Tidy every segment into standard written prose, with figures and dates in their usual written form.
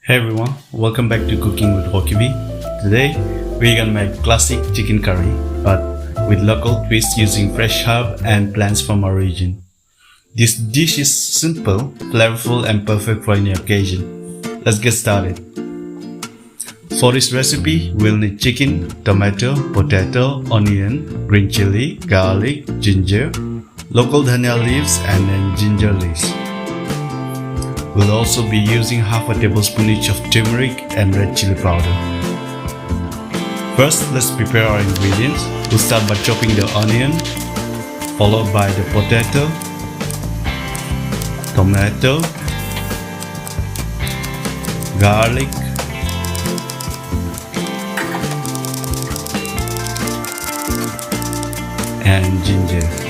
Hey everyone, welcome back to Cooking with Ghokivi. Today we're gonna make classic chicken curry but with local twist using fresh herb and plants from our region. This dish is simple, flavorful and perfect for any occasion. Let's get started. For this recipe, we'll need chicken, tomato, potato, onion, green chili, garlic, ginger, local dhaniya leaves and then ginger leaves. We'll also be using half a tablespoon each of turmeric and red chili powder. First, let's prepare our ingredients. We'll start by chopping the onion, followed by the potato, tomato, garlic, and ginger.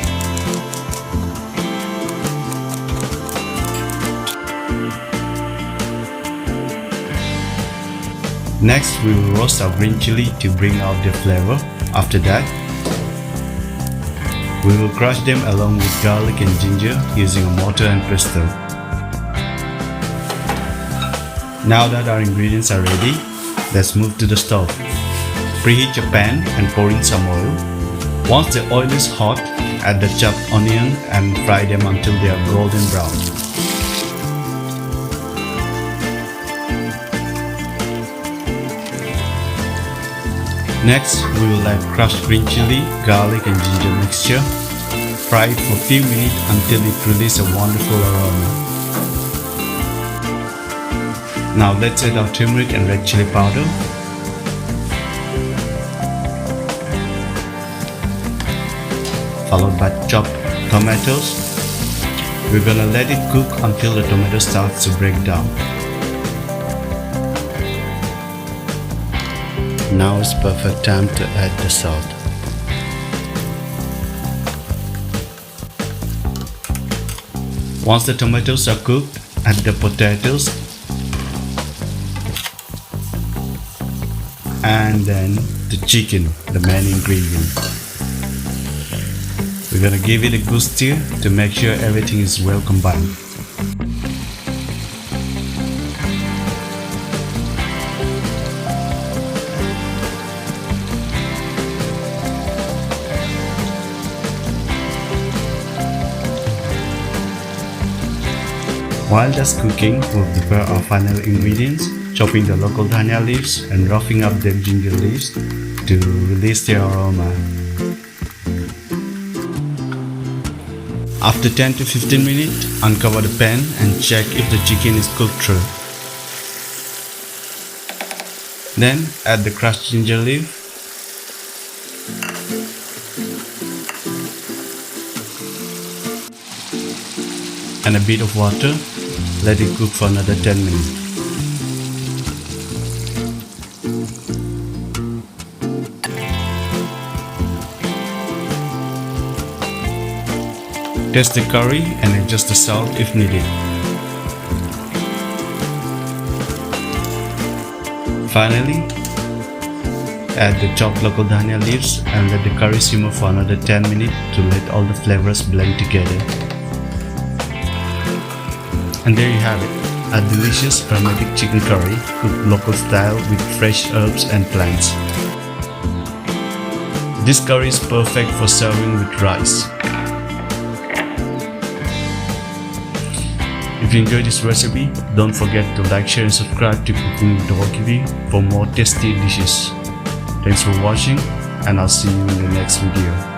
Next, we will roast our green chili to bring out the flavor. After that, we will crush them along with garlic and ginger using a mortar and pestle. Now that our ingredients are ready, let's move to the stove. Preheat your pan and pour in some oil. Once the oil is hot, add the chopped onion and fry them until they are golden brown. Next, we will add crushed green chili, garlic and ginger mixture. Fry it for a few minutes until it releases a wonderful aroma. Now let's add our turmeric and red chili powder. Followed by chopped tomatoes. We're gonna let it cook until the tomato starts to break down. Now is perfect time to add the salt. Once the tomatoes are cooked, add the potatoes and then the chicken, the main ingredient. We're gonna give it a good stir to make sure everything is well combined. While that's cooking, we'll prepare our final ingredients, chopping the local dhaniya leaves and roughing up the ginger leaves to release their aroma. After 10 to 15 minutes, uncover the pan and check if the chicken is cooked through. Then add the crushed ginger leaf, and a bit of water. Let it cook for another 10 minutes. Taste the curry and adjust the salt if needed. Finally, add the chopped local dhaniya leaves and let the curry simmer for another 10 minutes to let all the flavors blend together. And there you have it, a delicious aromatic chicken curry cooked local style with fresh herbs and plants. This curry is perfect for serving with rice. If you enjoyed this recipe, don't forget to like, share and subscribe to Cooking with Ghokivi for more tasty dishes. Thanks for watching and I'll see you in the next video.